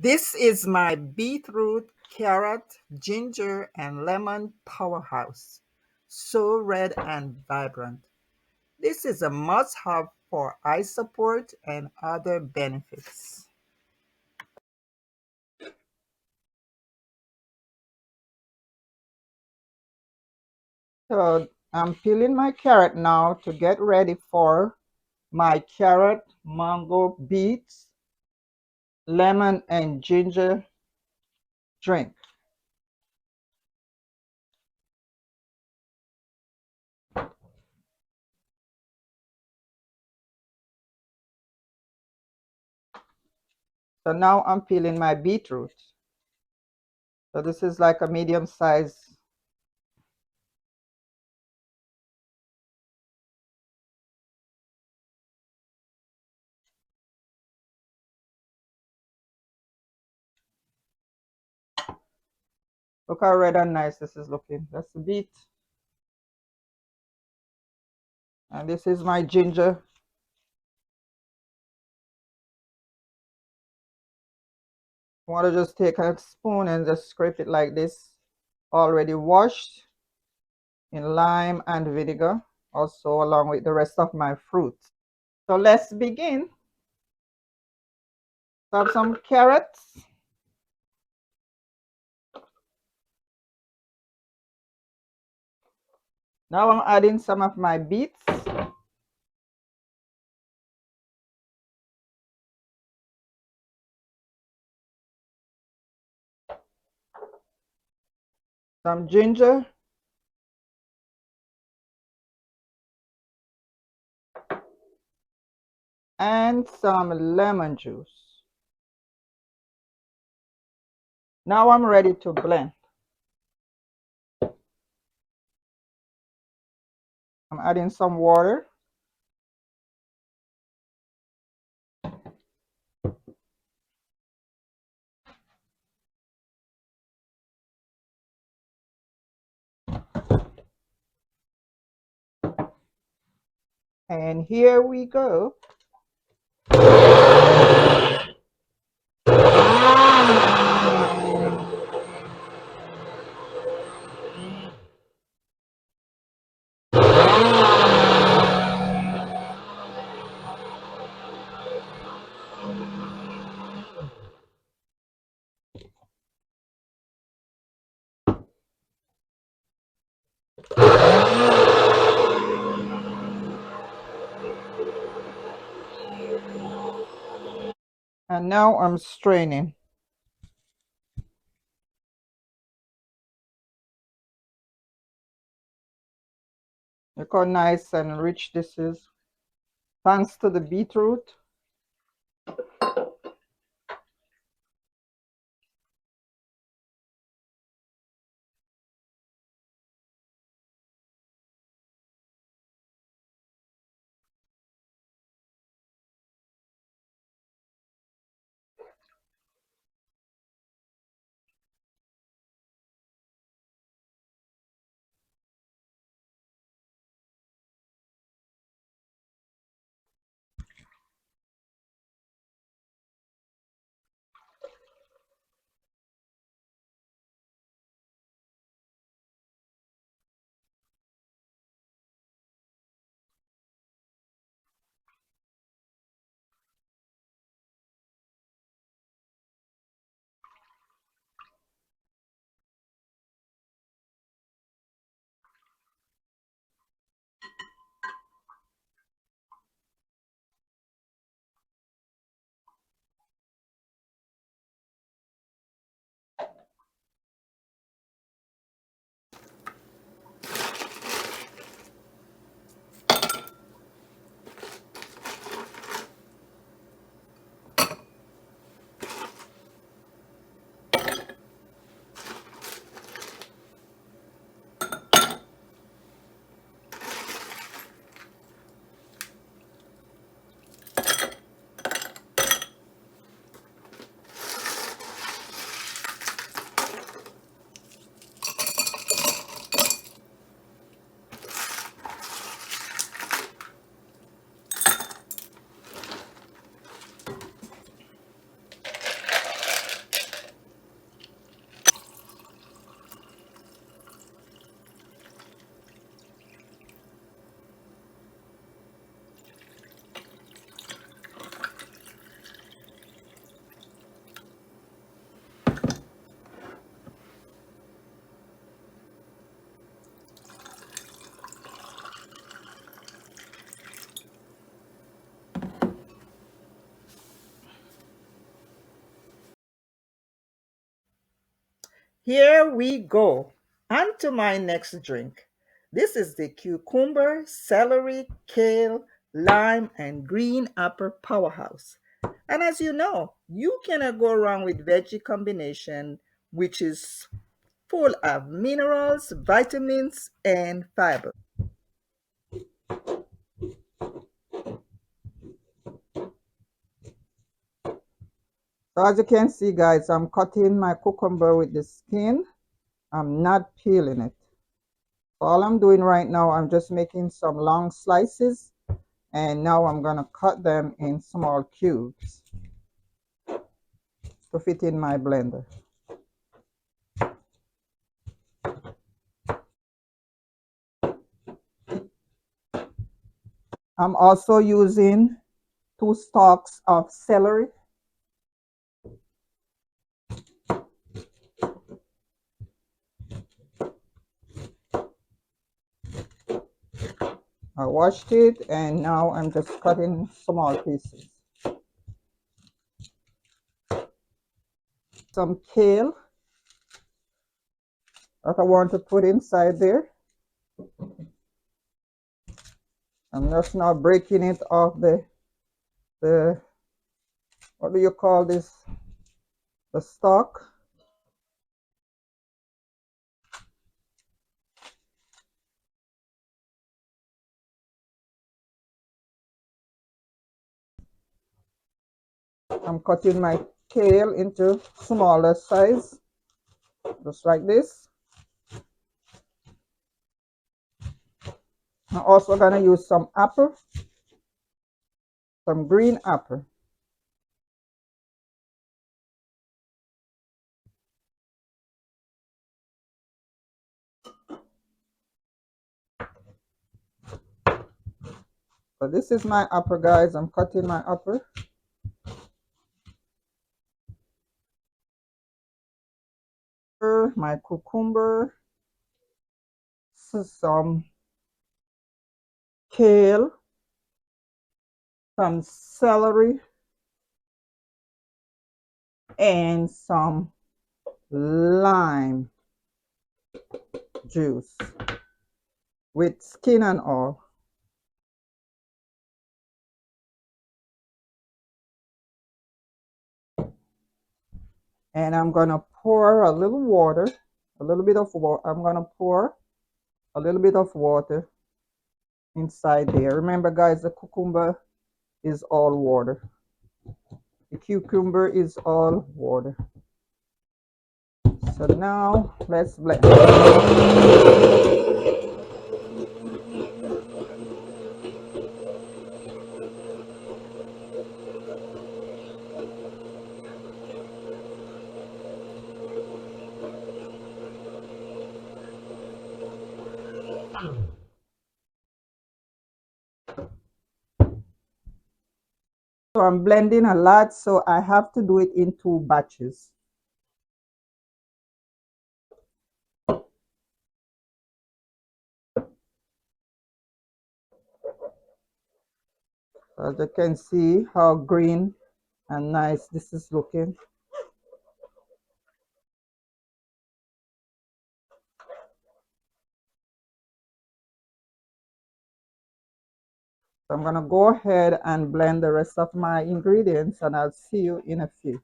This is my beetroot, carrot, ginger, and lemon powerhouse. So red and vibrant. This is a must have for eye support and other benefits. So I'm peeling my carrot now to get ready for my carrot, mango, beets, lemon, and ginger drink. So now I'm peeling my beetroot. So this is like a medium size. Look how red and nice this is looking. That's the beet. And this is my ginger. I want to just take a spoon and just scrape it like this. Already washed in lime and vinegar, also along with the rest of my fruit. So let's begin. So I have some carrots. Now I'm adding some of my beets. Some ginger. And some lemon juice. Now I'm ready to blend. I'm adding some water. And here we go. And now I'm straining. Look how nice and rich this is. Thanks to the beetroot. Here we go. On to my next drink. This is the cucumber, celery, kale, lime, and green apple powerhouse. And as you know, you cannot go wrong with veggie combination, which is full of minerals, vitamins, and fiber. So as you can see, guys, I'm cutting my cucumber with the skin. I'm not peeling it. All I'm doing right now, I'm just making some long slices, and now I'm gonna cut them in small cubes to fit in my blender. I'm also using 2 stalks of celery. I washed it, and now I'm just cutting small pieces. Some kale that I want to put inside there. I'm just now breaking it off the what do you call this? The stalk. I'm cutting my kale into smaller size, just like this. I'm also gonna use some apple, some green apple. So this is my apple, guys. I'm cutting my apple. My cucumber, some kale, some celery, and some lime juice with skin and all. And I'm gonna pour a little water, a little bit of water. I'm gonna pour a little bit of water inside there. Remember, guys, the cucumber is all water. The cucumber is all water. So now let's blend. So I'm blending a lot, so I have to do it in 2 batches. As you can see how green and nice this is looking. So I'm gonna go ahead and blend the rest of my ingredients, and I'll see you in a few.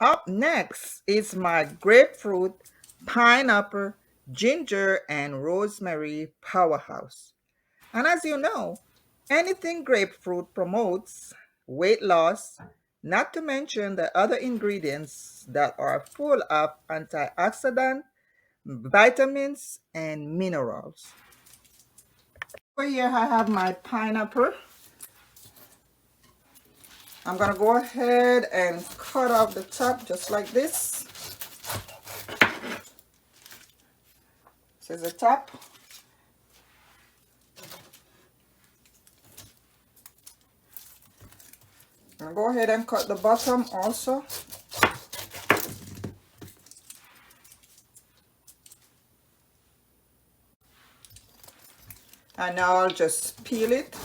Up next is my grapefruit pineapple, ginger, and rosemary powerhouse. And as you know, anything grapefruit promotes weight loss, not to mention the other ingredients that are full of antioxidants, vitamins, and minerals. Over here, I have my pineapple. I'm gonna go ahead and cut off the top just like this. This is the top. I'm gonna go ahead and cut the bottom also. And now I'll just peel it.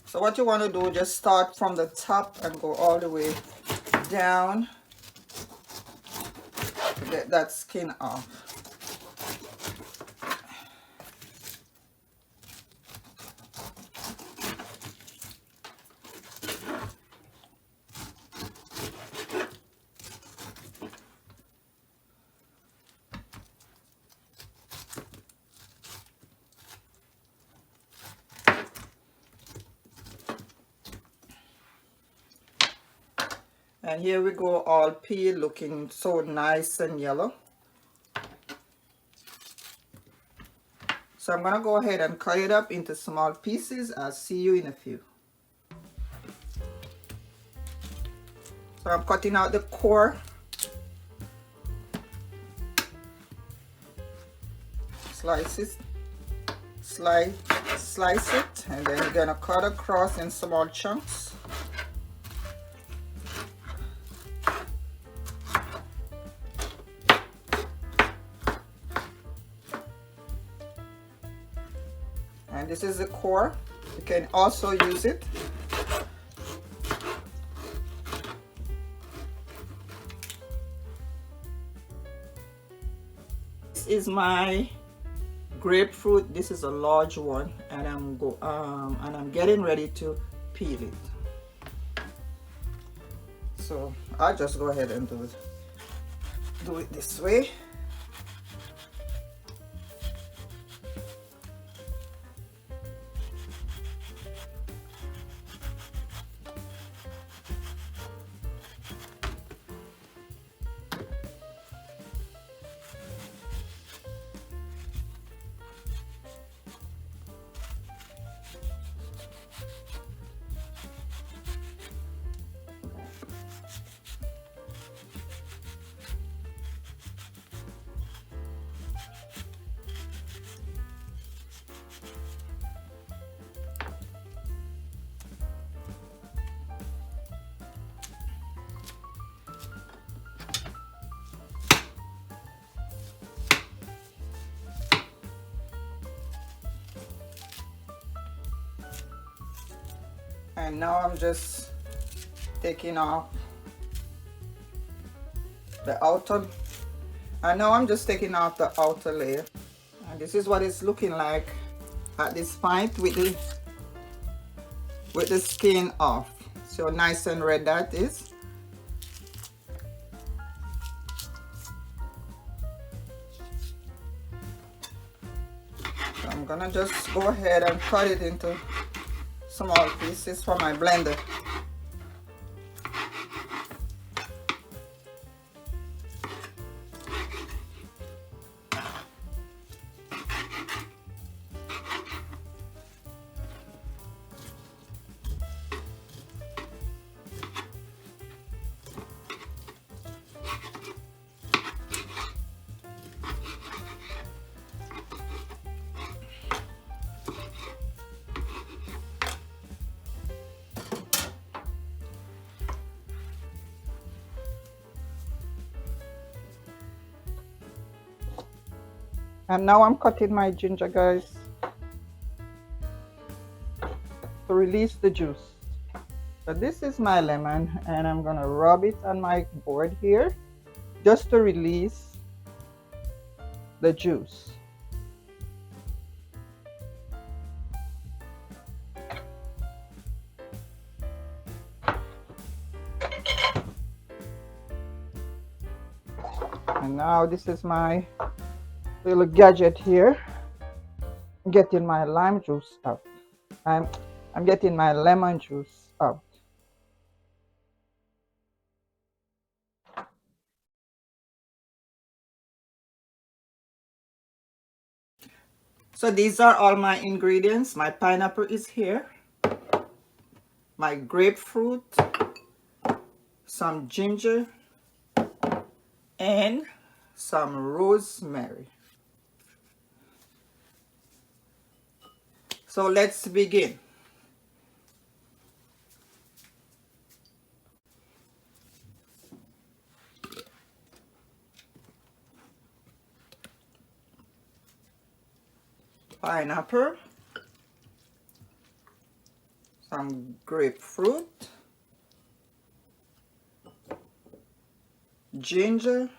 So what you want to do, just start from the top and go all the way down to get that skin off. And here we go, all peeled, looking so nice and yellow. So I'm gonna go ahead and cut it up into small pieces. I'll see you in a few. So I'm cutting out the core. Slice it, slice it, and then you're gonna cut across in small chunks. And this is the core. You can also use it. This is my grapefruit. This is a large one, and I'm getting ready to peel it. So I'll just go ahead and do it this way. And now I'm just taking off the outer, and now I'm just taking off the outer layer. And this is what it's looking like at this point with the skin off. So nice and red that is. So I'm gonna just go ahead and cut it into small pieces for my blender. And now I'm cutting my ginger, guys, to release the juice. So this is my lemon, and I'm gonna rub it on my board here just to release the juice. And now this is my little gadget here. I'm getting my lime juice out. I'm I'm getting my lemon juice out. So these are all my ingredients. My pineapple is here, my grapefruit, some ginger, and some rosemary. So let's begin. Pineapple, some grapefruit, ginger,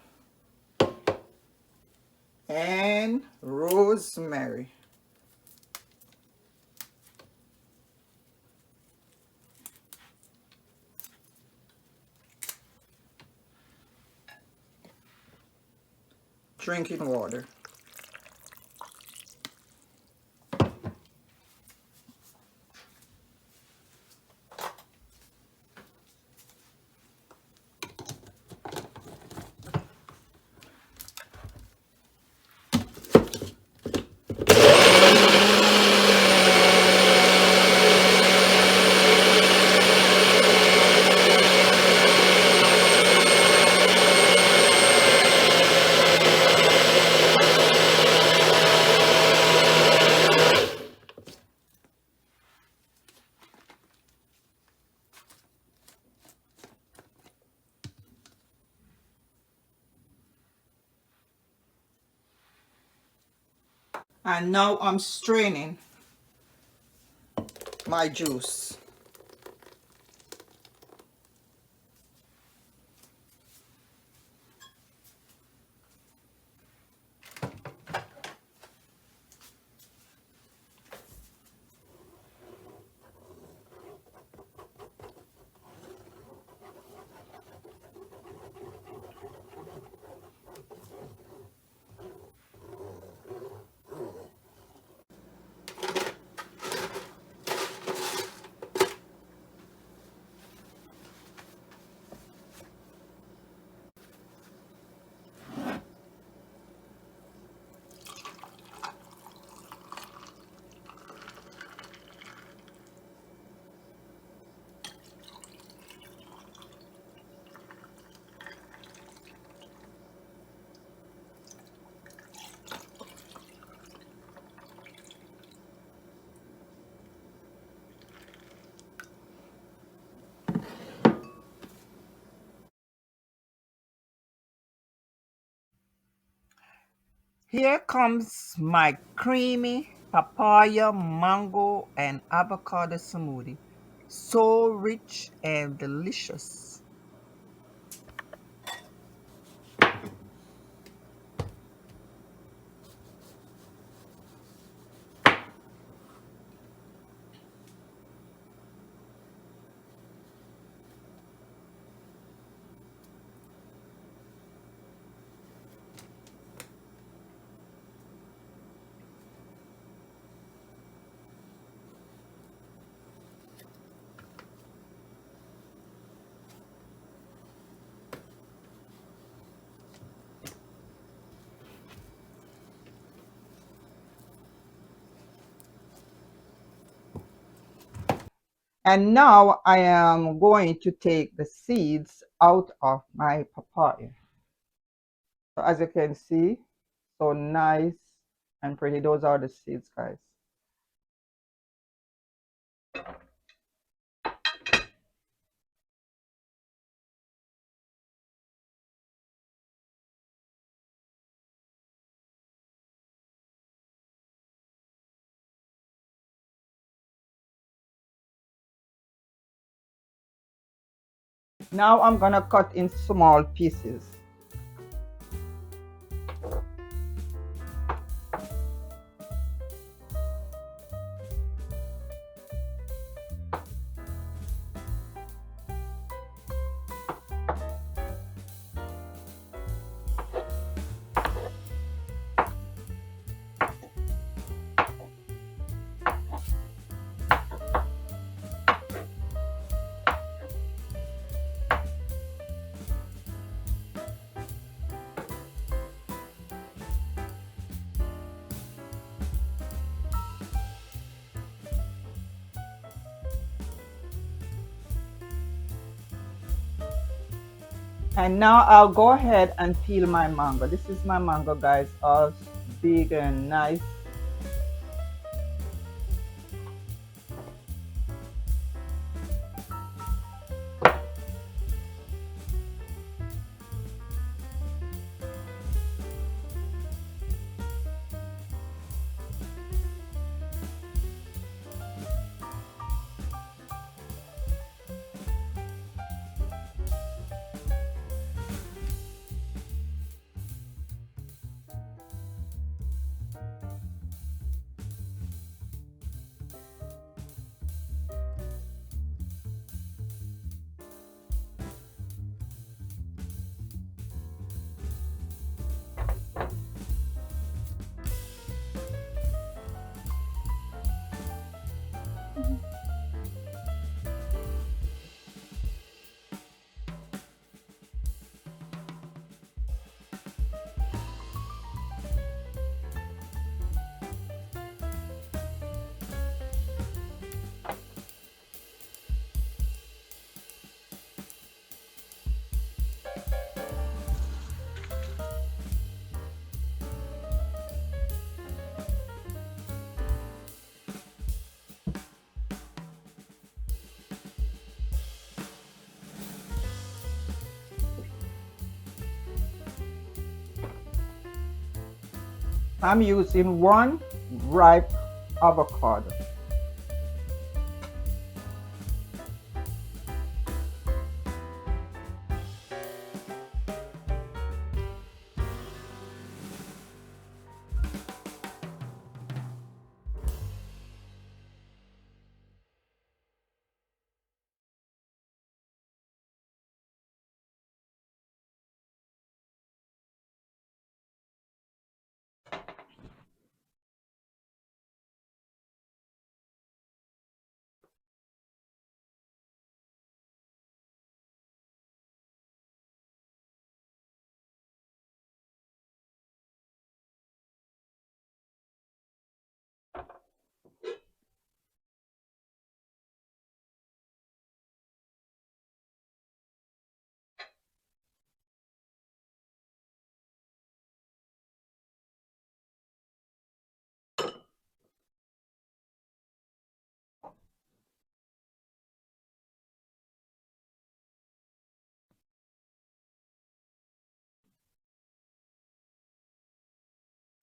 and rosemary. Drinking water. And now I'm straining my juice. Here comes my creamy papaya, mango, and avocado smoothie. So rich and delicious. And now I am going to take the seeds out of my papaya. So as you can see, so nice and pretty. Those are the seeds, guys. Now I'm gonna cut in small pieces. And now I'll go ahead and peel my mango. This is my mango, guys, all big and nice. I'm using one ripe avocado.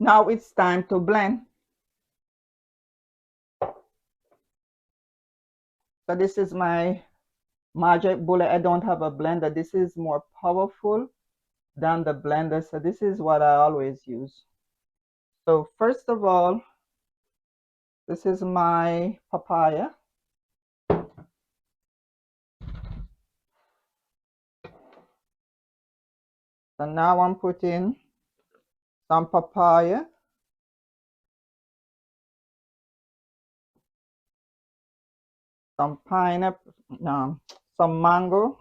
Now it's time to blend. So this is my magic bullet. I don't have a blender. This is more powerful than the blender. So this is what I always use. So first of all, this is my papaya. So now I'm putting some papaya, some pineapple, some mango,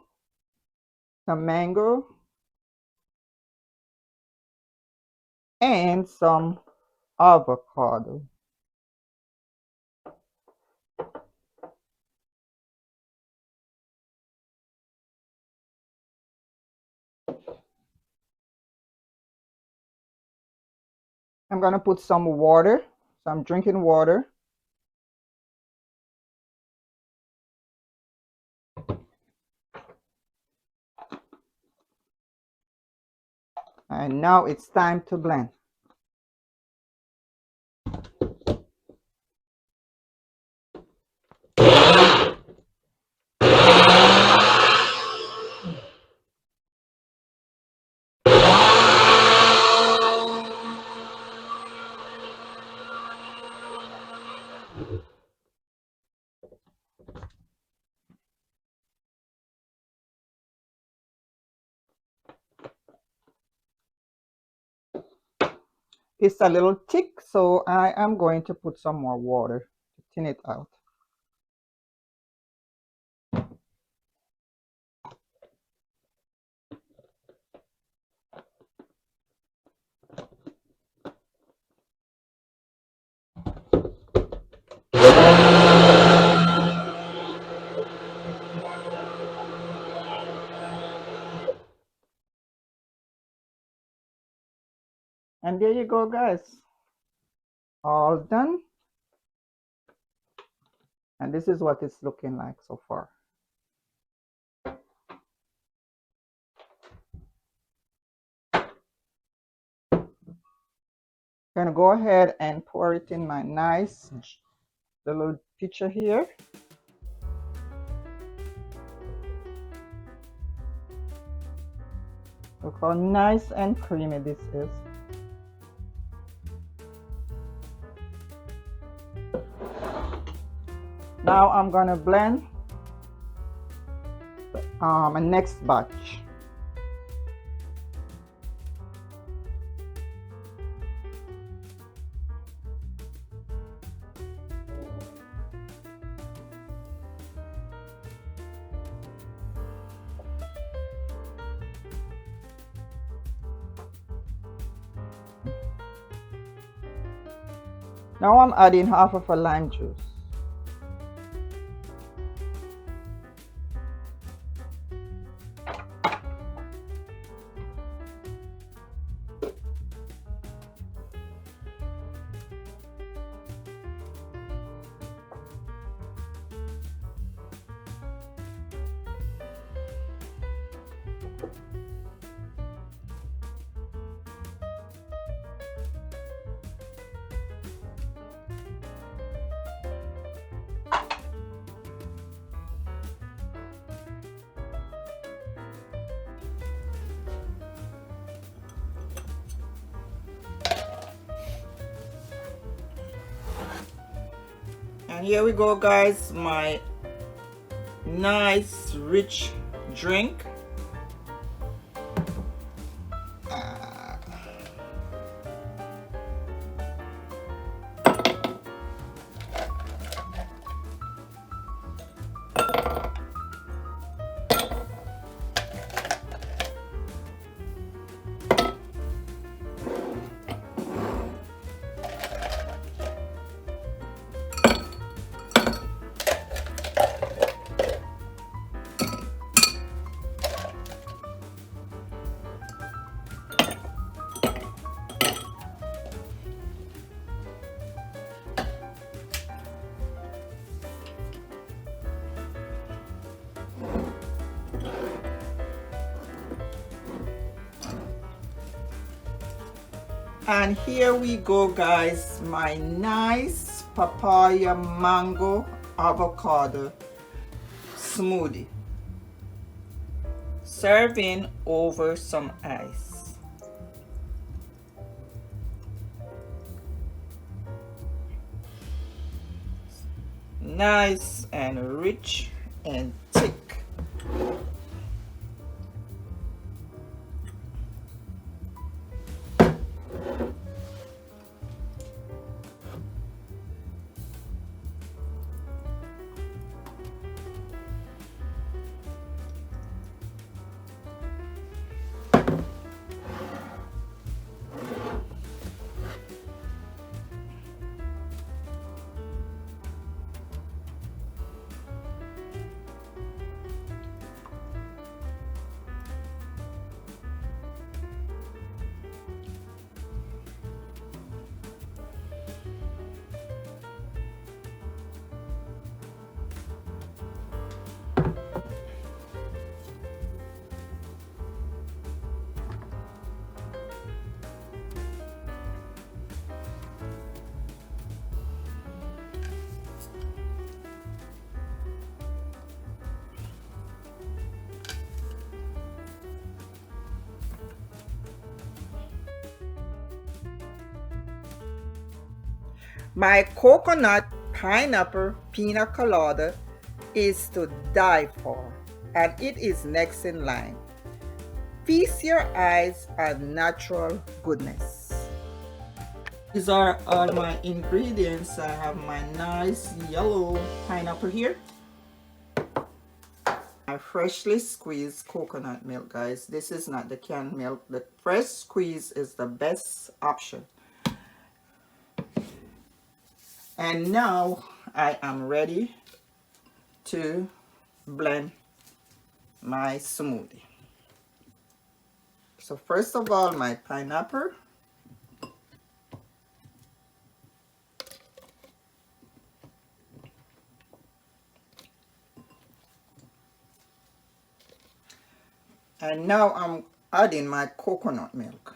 and some avocado. I'm gonna put some water, some drinking water. And now it's time to blend. It's a little thick, so I am going to put some more water to thin it out. And there you go, guys. All done. And this is what it's looking like so far. Gonna go ahead and pour it in my nice little pitcher here. Look how nice and creamy this is. Now I'm gonna blend my next batch. Now I'm adding half of a lime juice. And here we go, guys, my nice rich drink. And here we go, guys, my nice papaya mango avocado smoothie. Serving over some ice. Nice and rich and thick. My coconut pineapple pina colada is to die for, and it is next in line. Feast your eyes on natural goodness. These are all my ingredients. I have my nice yellow pineapple here. My freshly squeezed coconut milk, guys. This is not the canned milk. The fresh squeeze is the best option. And now I am ready to blend my smoothie. So first of all, my pineapple. And now I'm adding my coconut milk.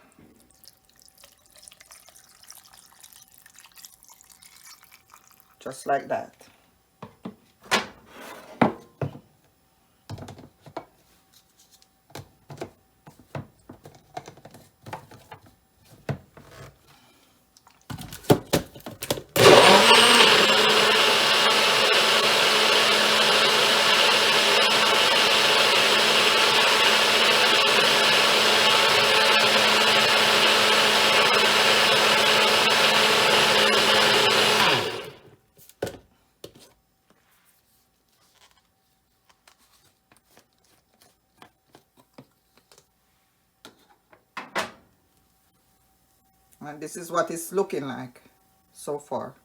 Just like that. And this is what it's looking like so far.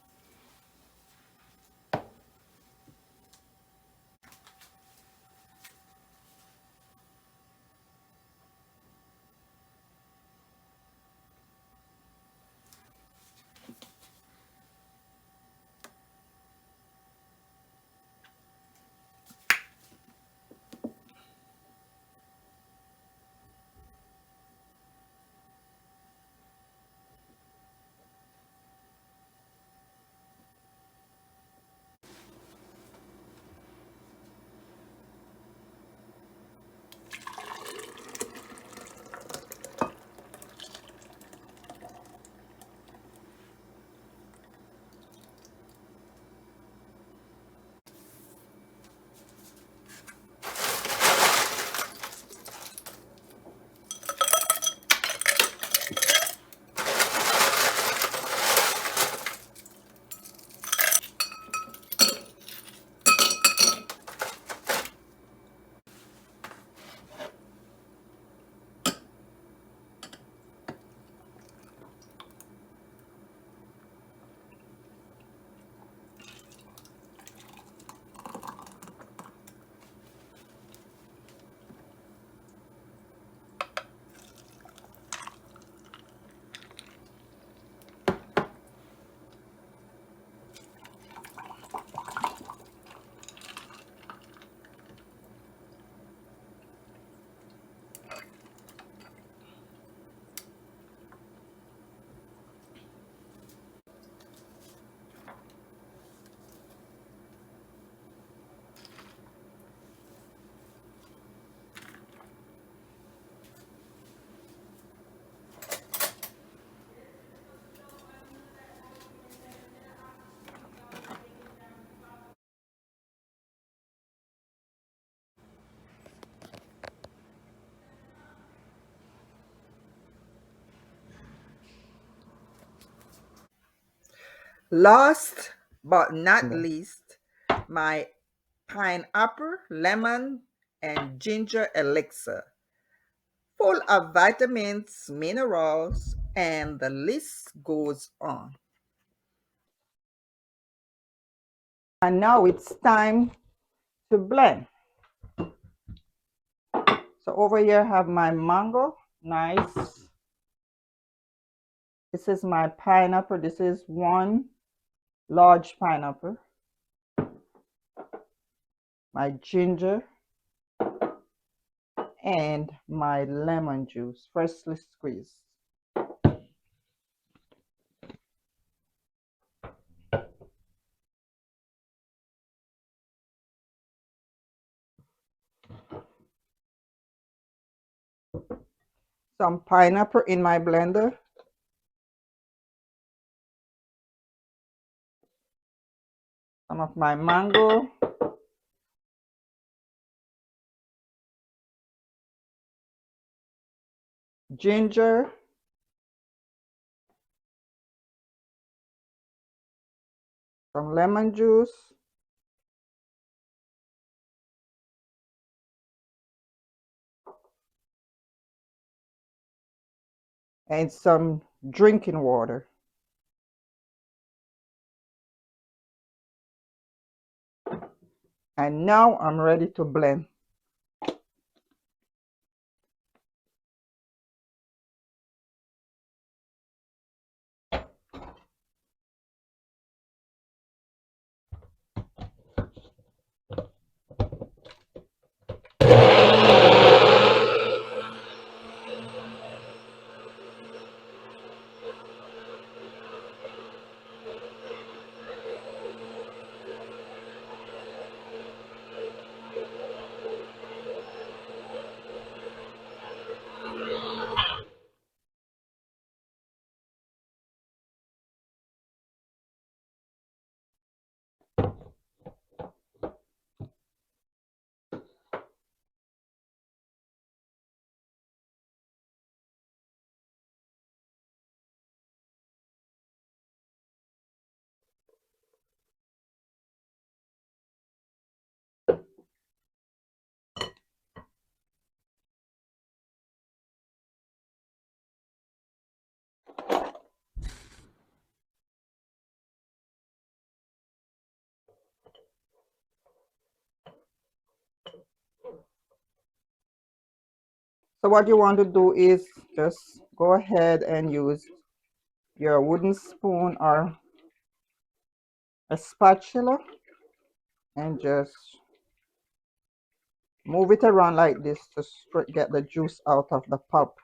Last but not least, my pineapple, lemon, and ginger elixir, full of vitamins, minerals, and the list goes on. And now it's time to blend. So over here I have my mango, nice. This is my pineapple. This is one large pineapple. My ginger and my lemon juice, freshly squeezed. Some pineapple in my blender. Some of my mango. Ginger. Some lemon juice. And some drinking water. And now I'm ready to blend. So what you want to do is just go ahead and use your wooden spoon or a spatula and just move it around like this to get the juice out of the pulp.